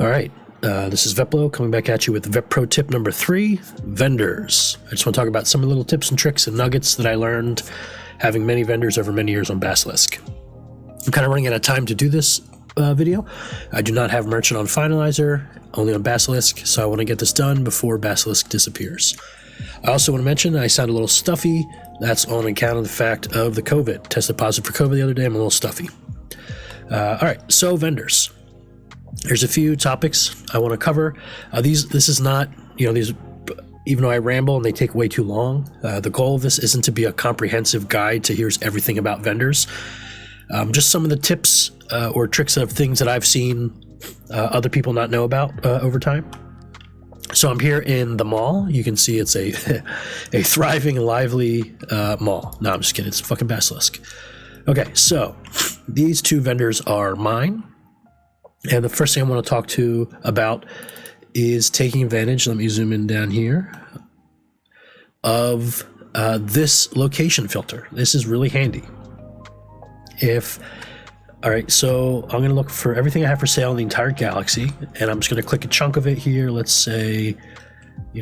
All right, this is Veplo coming back at you with Veprotip number 3, vendors. I just want to talk about some of the little tips and tricks and nuggets that I learned having many vendors over many years on Basilisk. I'm kind of running out of time to do this video. I do not have merchant on Finalizer, only on Basilisk, so I want to get this done before Basilisk disappears. I also want to mention I sound a little stuffy. That's on account of the fact of the COVID. Tested positive for COVID the other day. I'm a little stuffy. All right, so vendors. There's a few topics I want to cover. This is not, these, even though I ramble and they take way too long, the goal of this isn't to be a comprehensive guide to here's everything about vendors. Just some of the tips or tricks of things that I've seen other people not know about over time. So I'm here in the mall. You can see it's a thriving, lively mall. No, I'm just kidding. It's fucking Basilisk. Okay, so these two vendors are mine. And the first thing I want to talk to about is taking advantage, let me zoom in down here, of this location filter. This is really handy. All right, so I'm going to look for everything I have for sale in the entire galaxy, and I'm just going to click a chunk of it here. Let's say,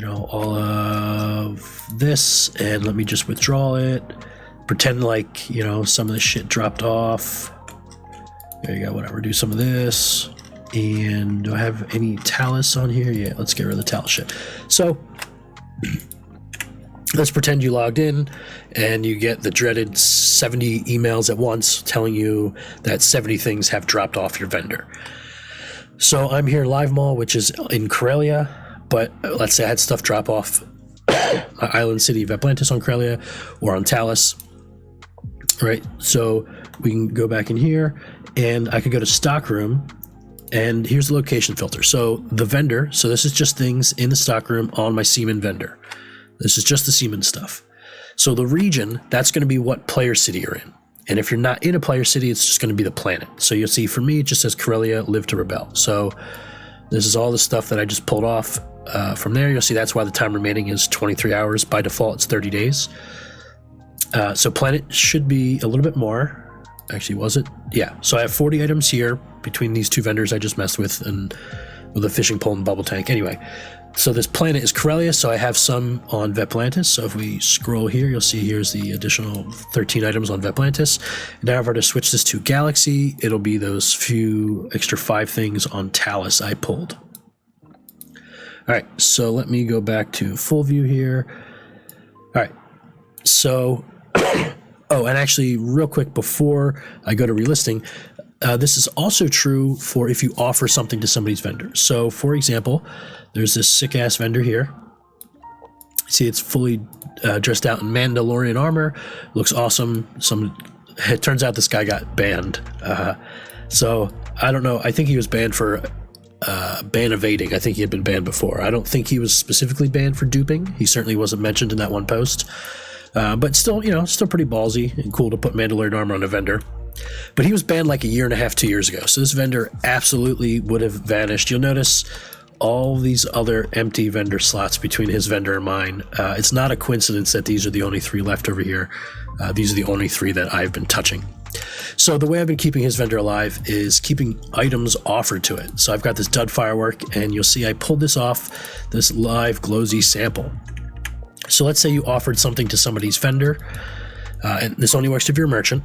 all of this, and let me just withdraw it. Pretend like, some of the shit dropped off. There you go, whatever, do some of this. And do I have any Talus on here? Yeah, let's get rid of the Talus shit. So, let's pretend you logged in and you get the dreaded 70 emails at once telling you that 70 things have dropped off your vendor. So I'm here in Live Mall, which is in Corellia, but let's say I had stuff drop off Island City of Atlantis on Corellia or on Talus. Right, so we can go back in here and I could go to stockroom, and here's the location filter. So the vendor, so this is just things in the stockroom on my Seaman vendor. This is just the Seaman stuff. So the region, that's going to be what player city you're in. And if you're not in a player city, it's just going to be the planet. So you'll see for me, it just says Corellia, live to rebel. So this is all the stuff that I just pulled off from there. You'll see that's why the time remaining is 23 hours. By default, it's 30 days. So planet should be a little bit more. Actually, was it? Yeah. So I have 40 items here between these two vendors I just messed with and with a fishing pole and bubble tank. Anyway, so this planet is Corellia, so I have some on Veplantis. So if we scroll here, you'll see here's the additional 13 items on Veplantis. Now if I were to switch this to Galaxy, it'll be those few extra 5 things on Talus I pulled. All right, so let me go back to full view here. All right, so... Oh, and actually, real quick, before I go to relisting, this is also true for if you offer something to somebody's vendor. So, for example, there's this sick-ass vendor here. See, it's fully dressed out in Mandalorian armor. Looks awesome. It turns out this guy got banned. So, I don't know. I think he was banned for ban evading. I think he had been banned before. I don't think he was specifically banned for duping. He certainly wasn't mentioned in that one post. But still, still pretty ballsy and cool to put Mandalorian armor on a vendor. But he was banned like a year and a half, 2 years ago. So this vendor absolutely would have vanished. You'll notice all these other empty vendor slots between his vendor and mine. It's not a coincidence that these are the only 3 left over here. These are the only 3 that I've been touching. So the way I've been keeping his vendor alive is keeping items offered to it. So I've got this dud firework, and you'll see I pulled this off this live Glowsy sample. So let's say you offered something to somebody's vendor, and this only works if you're a merchant.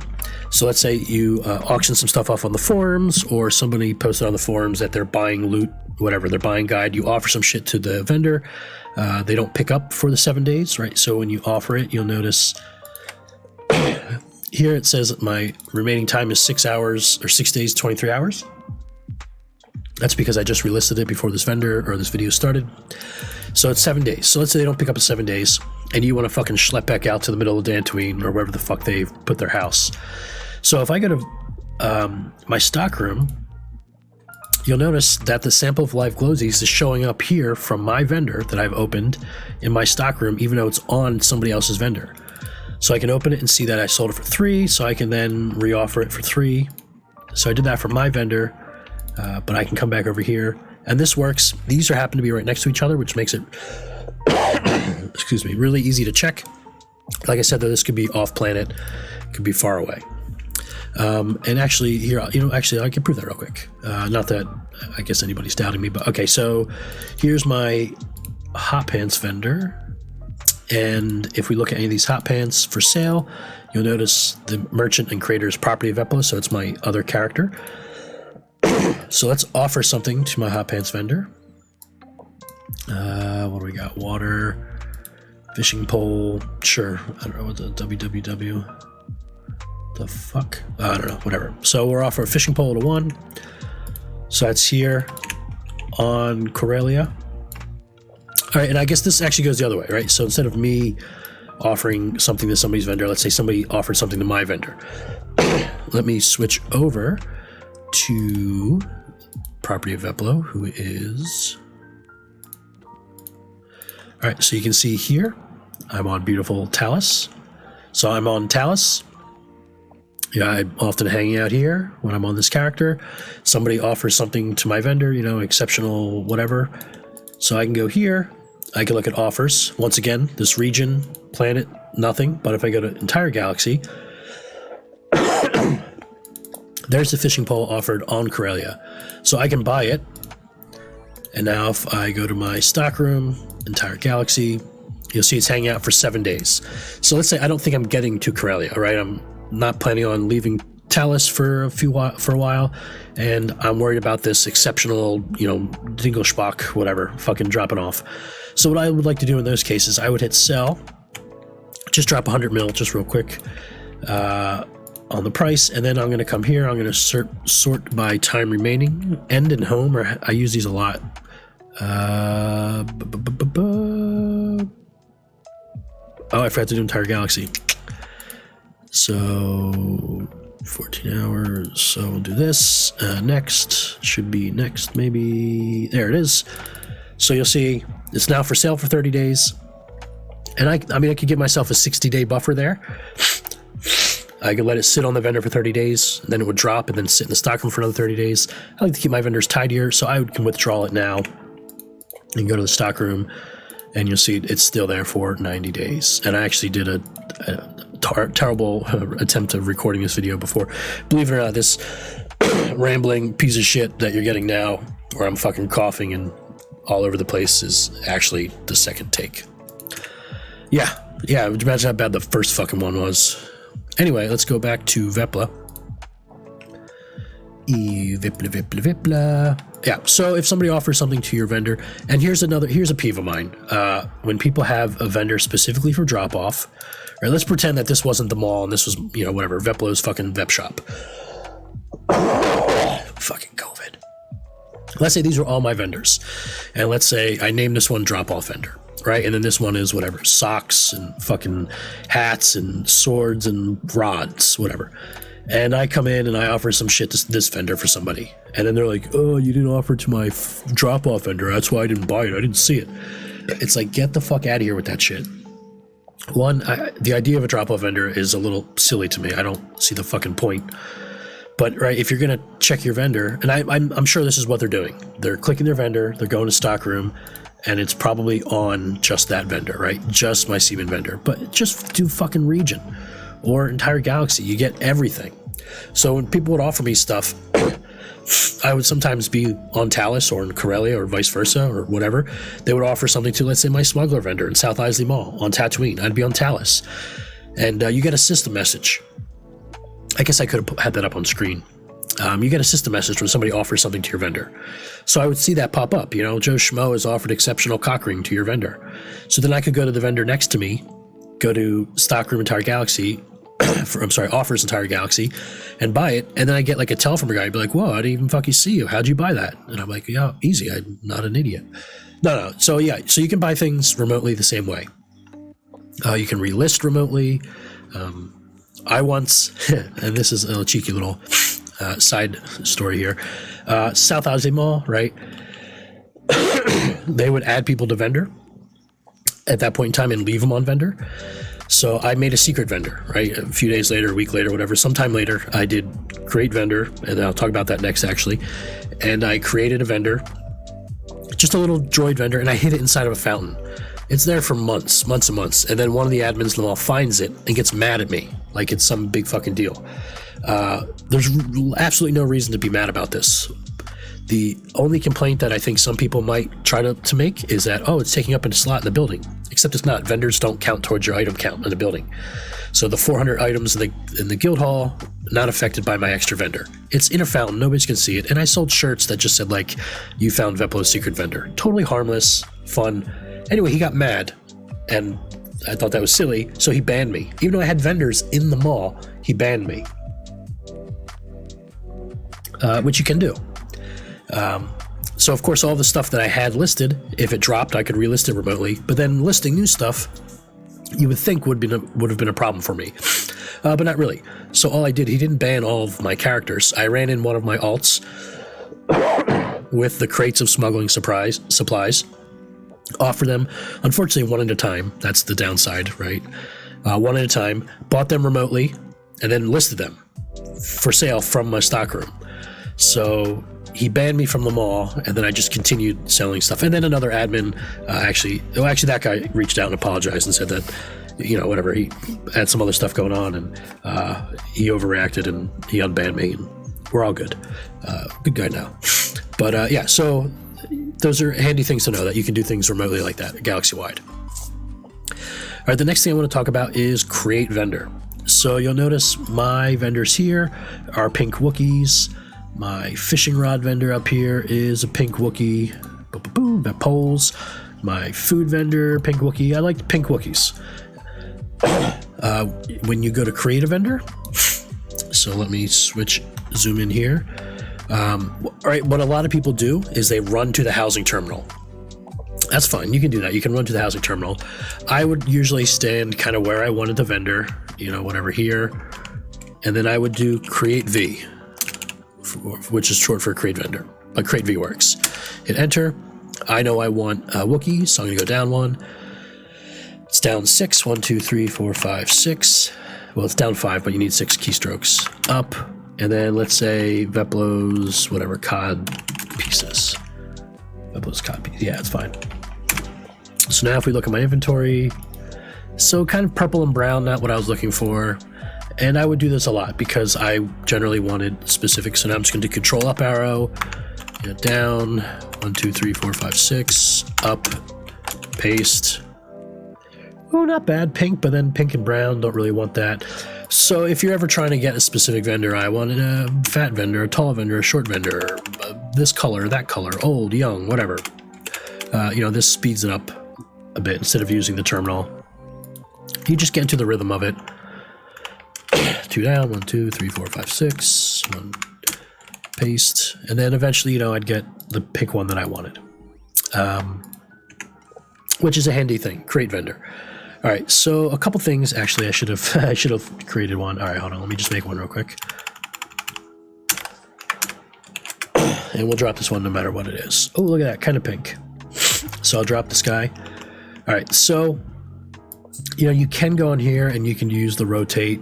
So let's say you auction some stuff off on the forums, or somebody posted on the forums that they're buying loot, whatever, they're buying guide. You offer some shit to the vendor. They don't pick up for the 7 days, right? So when you offer it, you'll notice here it says my remaining time is 6 hours, or 6 days, 23 hours. That's because I just relisted it before this vendor or this video started. So it's 7 days. So let's say they don't pick up in 7 days, and you want to fucking schlep back out to the middle of Dantooine or wherever the fuck they've put their house. So if I go to my stockroom, you'll notice that the sample of live glowsies is showing up here from my vendor that I've opened in my stockroom, even though it's on somebody else's vendor. So I can open it and see that I sold it for 3, so I can then reoffer it for 3. So I did that for my vendor, but I can come back over here. And this works. These happen to be right next to each other, which makes it, excuse me, really easy to check. Like I said, though, this could be off planet, it could be far away. And actually here, actually I can prove that real quick. Not that I guess anybody's doubting me, but okay. So here's my hot pants vendor. And if we look at any of these hot pants for sale, you'll notice the merchant and creator is property of Vepla, so it's my other character. So let's offer something to my hot pants vendor. What do we got? Water, fishing pole, sure. I don't know what the www. The fuck? I don't know, whatever. So we'll offer a fishing pole to 1. So that's here on Corellia. All right, and I guess this actually goes the other way, right? So instead of me offering something to somebody's vendor, let's say somebody offered something to my vendor. Let me switch over to property of Veplo, who is... All right, so you can see here, I'm on beautiful Talus. So I'm on Talus. Yeah, I'm often hanging out here when I'm on this character. Somebody offers something to my vendor, exceptional, whatever. So I can go here. I can look at offers. Once again, this region, planet, nothing. But if I go to entire galaxy, there's the fishing pole offered on Corellia. So I can buy it. And now if I go to my stock room, entire galaxy, you'll see it's hanging out for 7 days. So let's say I don't think I'm getting to Corellia, right? I'm not planning on leaving Talus for a while, and I'm worried about this exceptional, dingle schpock, whatever, fucking dropping off. So what I would like to do in those cases, I would hit sell, just drop 100 mil, just real quick, on the price, and then I'm going to come here, I'm going to sort by time remaining, end and home, or I use these a lot. Oh, I forgot to do entire galaxy. So 14 hours, so we'll do this. Next, should be next, maybe, there it is. So you'll see it's now for sale for 30 days. And I could give myself a 60-day buffer there. I could let it sit on the vendor for 30 days, then it would drop and then sit in the stockroom for another 30 days. I like to keep my vendors tidier, so I can withdraw it now and go to the stockroom, and you'll see it's still there for 90 days. And I actually did a terrible attempt of recording this video before. Believe it or not, this rambling piece of shit that you're getting now, where I'm fucking coughing and all over the place, is actually the second take. Yeah, imagine how bad the first fucking one was. Anyway, let's go back to Vepla. Vipla. Yeah, so if somebody offers something to your vendor, and here's a peeve of mine. When people have a vendor specifically for drop-off, or let's pretend that this wasn't the mall and this was, whatever, Vepla's fucking Vep shop. Fucking COVID. Let's say these are all my vendors, and let's say I name this one drop-off vendor, right? And then this one is whatever, socks and fucking hats and swords and rods, whatever. And I come in and I offer some shit to this vendor for somebody. And then they're like, oh, you didn't offer to my drop-off vendor. That's why I didn't buy it. I didn't see it. It's like, get the fuck out of here with that shit. One, the idea of a drop-off vendor is a little silly to me. I don't see the fucking point. But, right, if you're going to check your vendor, and I'm sure this is what they're doing. They're clicking their vendor, they're going to stockroom, and it's probably on just that vendor, right? Just my Seaman vendor. But just do fucking region or entire galaxy. You get everything. So when people would offer me stuff, I would sometimes be on Talus or in Corellia or vice versa or whatever. They would offer something to, let's say, my smuggler vendor in South Isley Mall on Tatooine. I'd be on Talus. And you get a system message. I guess I could have had that up on screen. You get a system message when somebody offers something to your vendor. So I would see that pop up. Joe Schmo has offered exceptional cock ring to your vendor. So then I could go to the vendor next to me, go to Stockroom Entire Galaxy, Offers Entire Galaxy, and buy it. And then I get like a tell from a guy, be like, whoa, I didn't even fucking see you. How'd you buy that? And I'm like, yeah, easy. I'm not an idiot. No. So yeah, so you can buy things remotely the same way. You can relist remotely. I once, and this is a cheeky little side story here, South Isley Mall, right? They would add people to vendor at that point in time and leave them on vendor. So I made a secret vendor, right? A few days later, a week later, whatever, sometime later, I did create vendor, and I'll talk about that next actually. And I created a vendor, just a little droid vendor, and I hid it inside of a fountain. It's there for months and months. And then one of the admins in the mall finds it and gets mad at me, like it's some big fucking deal. There's absolutely no reason to be mad about this. The only complaint that I think some people might try to make is that, oh, it's taking up a slot in the building. Except it's not. Vendors don't count towards your item count in the building. So the 400 items in the guild hall, not affected by my extra vendor. It's in a fountain. Nobody's going to see it. And I sold shirts that just said, like, you found Veplo's secret vendor. Totally harmless, fun. Anyway, he got mad. And I thought that was silly. So he banned me. Even though I had vendors in the mall, he banned me. Which you can do. So of course all the stuff that I had listed, if it dropped, I could relist it remotely. But then listing new stuff, you would think would have been a problem for me, but not really. So all I did, he didn't ban all of my characters. I ran in one of my alts with the crates of smuggling supplies, offer them, unfortunately one at a time. That's the downside, right? One at a time, bought them remotely, and then listed them for sale from my stockroom. So he banned me from the mall, and then I just continued selling stuff. And then another admin, actually that guy reached out and apologized and said that, whatever, he had some other stuff going on, and he overreacted and he unbanned me, and we're all good. Good guy now. But yeah, so those are handy things to know, that you can do things remotely like that, galaxy-wide. All right, the next thing I want to talk about is create vendor. So you'll notice my vendors here are pink Wookiees. My fishing rod vendor up here is a pink Wookiee. Boom, that poles. My food vendor, pink Wookiee. I like pink Wookiees. When you go to create a vendor, so let me zoom in here. All right, what a lot of people do is they run to the housing terminal. That's fine. You can do that. You can run to the housing terminal. I would usually stand kind of where I wanted the vendor, whatever here. And then I would do create V, which is short for create vendor, but create V works. Hit enter. I know I want a Wookiee, so I'm going to go down one. It's down 6. 1, 2, 3, 4, 5, 6. Well, it's down 5, but you need 6 keystrokes. Up, and then let's say Veplo's whatever cod pieces. Veplo's cod pieces. Yeah, it's fine. So now if we look at my inventory, so kind of purple and brown, not what I was looking for. And I would do this a lot because I generally wanted specific. So now I'm just going to do control up arrow, down, 1, 2, 3, 4, 5, 6, up, paste. Oh, not bad, pink, but then pink and brown, don't really want that. So if you're ever trying to get a specific vendor, I wanted a fat vendor, a tall vendor, a short vendor, this color, that color, old, young, whatever. This speeds it up a bit instead of using the terminal. You just get into the rhythm of it. 2 down, 1, 2, 3, 4, 5, 6, 1, paste, and then eventually, I'd get the pick one that I wanted, which is a handy thing. Create vendor. All right, so a couple things. Actually, I should have created one. All right, hold on. Let me just make one real quick, and we'll drop this one no matter what it is. Oh, look at that, kind of pink. So I'll drop this guy. All right, so you can go in here and you can use the rotate.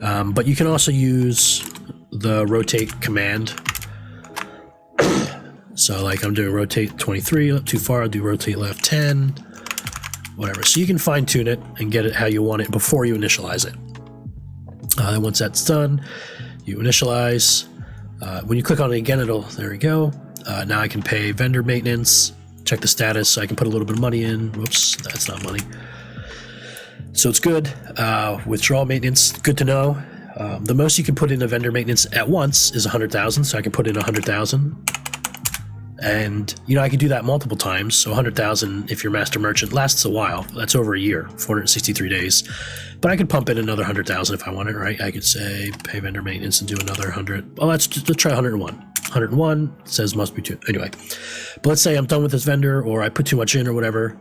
But you can also use the rotate command. So like I'm doing rotate 23, too far, I'll do rotate left 10, whatever. So you can fine tune it and get it how you want it before you initialize it. And once that's done, you initialize. When you click on it again, there we go. Now I can pay vendor maintenance, check the status, so I can put a little bit of money in. Whoops, that's not money. So it's good. Withdrawal maintenance, good to know. The most you can put in a vendor maintenance at once is 100,000, so I can put in 100,000. And, I can do that multiple times. So 100,000, if you're master merchant, lasts a while. That's over a year, 463 days. But I could pump in another 100,000 if I wanted, right? I could say pay vendor maintenance and do another 100. Well, let's try 101. 101 says must be 2. Anyway, but let's say I'm done with this vendor, or I put too much in or whatever.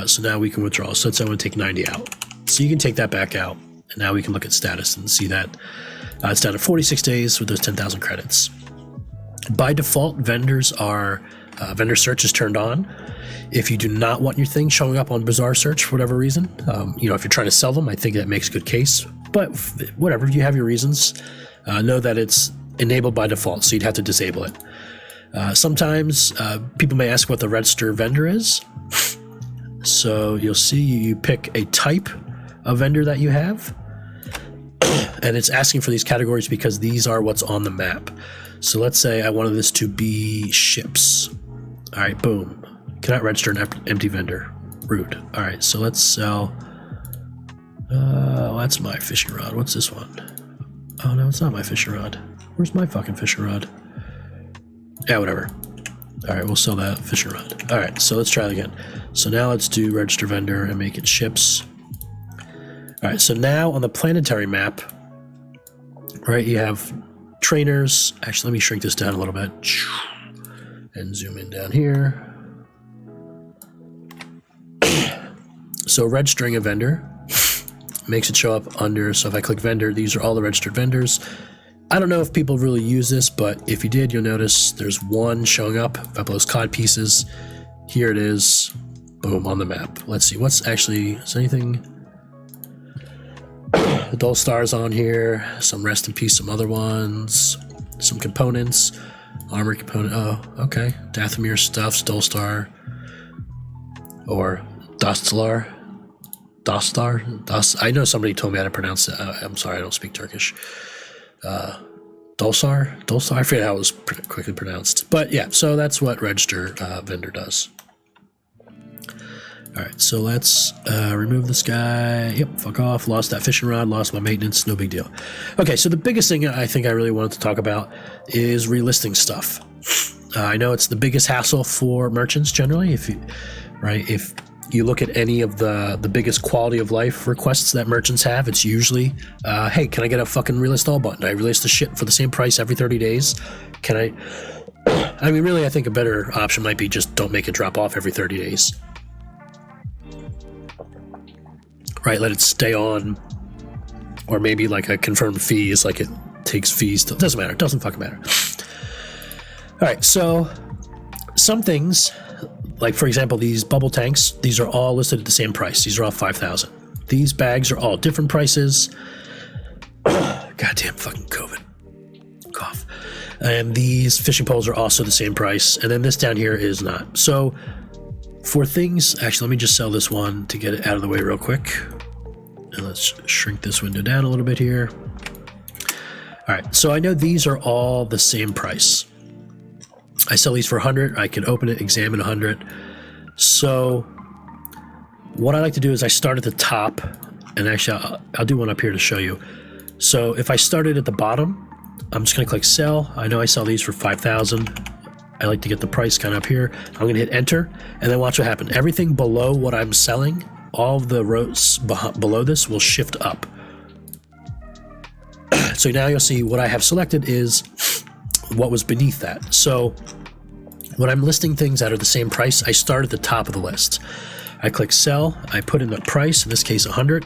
So now we can withdraw. So let's say I want to take 90 out. So you can take that back out, and now we can look at status and see that it's down to 46 days with those 10,000 credits. By default, vendor search is turned on. If you do not want your thing showing up on Bazaar search for whatever reason, if you're trying to sell them, I think that makes a good case. But whatever, if you have your reasons, know that it's enabled by default, so you'd have to disable it. Sometimes people may ask what the register vendor is. So you'll see you pick a type of vendor that you have, And it's asking for these categories because these are what's on the map. So let's say I wanted this to be ships. All right, boom. Cannot register an empty vendor. Rude. All right, so let's sell. That's my fishing rod. What's this one? Oh, no, it's not my fishing rod. Where's my fucking fishing rod? Yeah, whatever. All right, we'll sell that fishing rod. All right, so let's try it again. So now let's do register vendor and make it ships. All right, so now on the planetary map, right, you have trainers. Actually, let me shrink this down a little bit and zoom in down here. So registering a vendor makes it show up under. So if I click vendor, these are all the registered vendors. I don't know if people really use this, but if you did, you'll notice there's one showing up. If I upload those cod pieces, here it is. Boom, on the map. Let's see, what's actually, is anything? The Dull Star's on here, some Rest in Peace, some other ones, some components, armor component, oh, okay. Dathomir stuff, Dull Star, or Dostlar. I know somebody told me how to pronounce it. I'm sorry, I don't speak Turkish. Dulsar, I forget how it was quickly pronounced. But yeah, so that's what register vendor does. All right, so let's remove this guy. Yep, fuck off. Lost that fishing rod, lost my maintenance, no big deal. Okay, so the biggest thing I think I really wanted to talk about is relisting stuff. I know it's the biggest hassle for merchants generally. If you look at any of the biggest quality of life requests that merchants have, it's usually, hey, can I get a fucking relist all button? I relist the shit for the same price every 30 days. Can I mean, really, I think a better option might be just don't make it drop off every 30 days. Right, let it stay on. Or maybe like a confirmed fee is like it takes fees. Doesn't matter, it doesn't fucking matter. All right, so some things, like for example, these bubble tanks, these are all listed at the same price. These are all 5,000. These bags are all different prices. Goddamn fucking COVID. Cough. And these fishing poles are also the same price. And then this down here is not. So for things, actually, let me just sell this one to get it out of the way real quick. And let's shrink this window down a little bit here. All right, so I know these are all the same price. I sell these for 100. I can open it, examine 100. So what I like to do is I start at the top, and actually I'll do one up here to show you. So if I started at the bottom, I'm just going to click sell. I know I sell these for 5,000. I like to get the price kind of up here. I'm going to hit enter, and then watch what happens. Everything below what I'm selling, all of the rows below this will shift up. So now you'll see what I have selected is what was beneath that. So when I'm listing things that are the same price, I start at the top of the list. I click sell, I put in the price, in this case 100.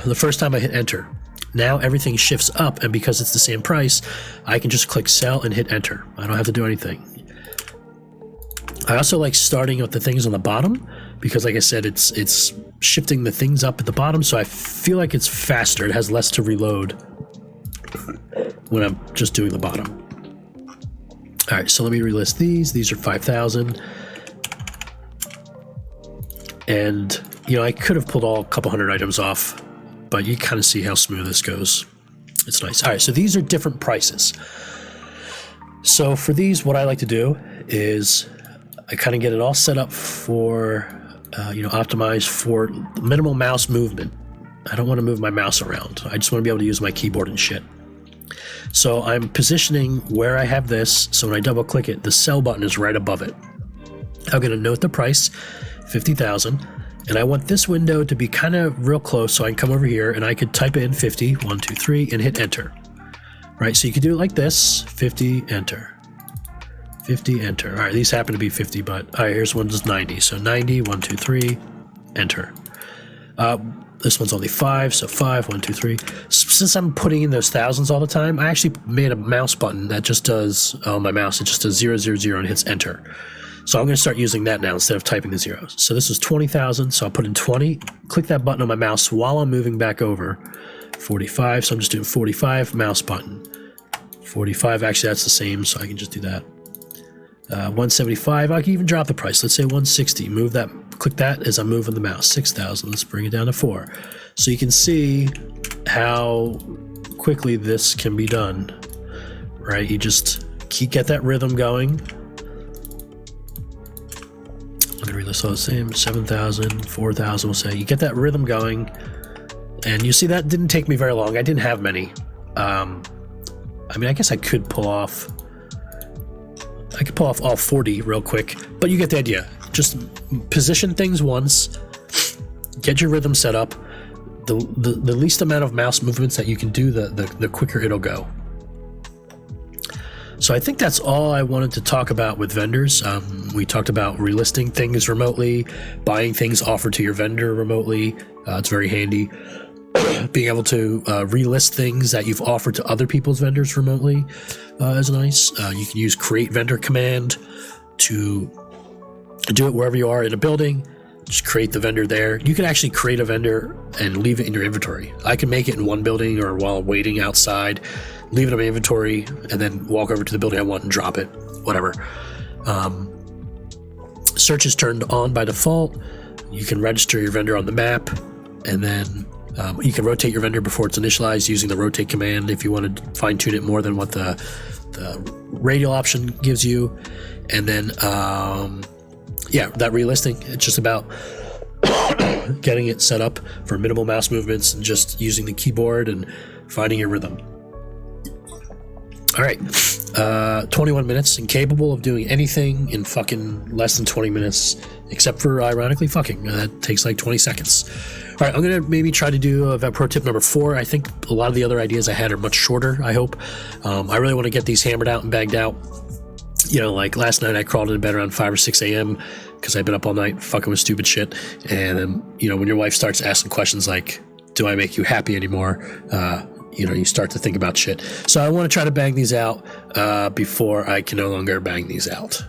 The first time I hit enter, now everything shifts up, and because it's the same price, I can just click sell and hit enter. I don't have to do anything. I also like starting with the things on the bottom because, like I said, it's shifting the things up at the bottom, so I feel like it's faster. It has less to reload when I'm just doing the bottom. All right, so let me relist these. These are 5,000. And, you know, I could have pulled a couple hundred items off, but you kind of see how smooth this goes. It's nice. All right, so these are different prices. So for these, what I like to do is I kind of get it all set up for, optimized for minimal mouse movement. I don't want to move my mouse around. I just want to be able to use my keyboard and shit. So I'm positioning where I have this, so when I double click it, the sell button is right above it. I'm going to note the price, 50,000, and I want this window to be kind of real close, so I can come over here and I could type in 50, 1, 2, 3, and hit enter. Right, so you could do it like this, 50, enter. 50, enter. All right, these happen to be 50, but all right, here's one that's 90. So 90, 1, 2, 3, enter. This one's only 5, so 5, 1, 2, 3. Since I'm putting in those thousands all the time, I actually made a mouse button that just does, on my mouse, it just does 0, 0, 0 and hits enter. So I'm going to start using that now instead of typing the zeros. So this is 20,000, so I'll put in 20, click that button on my mouse while I'm moving back over. 45, so I'm just doing 45, mouse button. 45, actually that's the same, so I can just do that. 175, I can even drop the price. Let's say 160, move that, click that as I'm moving the mouse. 6,000, let's bring it down to 4. So you can see how quickly this can be done, right? You just get that rhythm going. I'm gonna read this all the same. 7,000, 4,000. We'll say you get that rhythm going, and you see that didn't take me very long. I didn't have many. I mean, I guess I could pull off all 40 real quick, but you get the idea. Just position things once, get your rhythm set up. The least amount of mouse movements that you can do, the quicker it'll go. So I think that's all I wanted to talk about with vendors. We talked about relisting things remotely, buying things offered to your vendor remotely. It's very handy. Being able to relist things that you've offered to other people's vendors remotely is nice. You can use create vendor command to do it wherever you are in a building. Just create the vendor there. You can actually create a vendor and leave it in your inventory. I can make it in one building or while waiting outside, leave it in my inventory, and then walk over to the building I want and drop it, whatever. Search is turned on by default. You can register your vendor on the map, and then you can rotate your vendor before it's initialized using the rotate command if you want to fine tune it more than what the radial option gives you. And then, that relisting, it's just about getting it set up for minimal mouse movements and just using the keyboard and finding your rhythm. All right, 21 minutes and capable of doing anything in fucking less than 20 minutes, except for, ironically, fucking. That takes like 20 seconds. All right, I'm going to maybe try to do a Veprotip number 4. I think a lot of the other ideas I had are much shorter, I hope. I really want to get these hammered out and bagged out. You know, like last night I crawled into bed around 5 or 6 a.m. because I've been up all night fucking with stupid shit. And then, when your wife starts asking questions like, do I make you happy anymore? You start to think about shit. So I want to try to bang these out before I can no longer bang these out.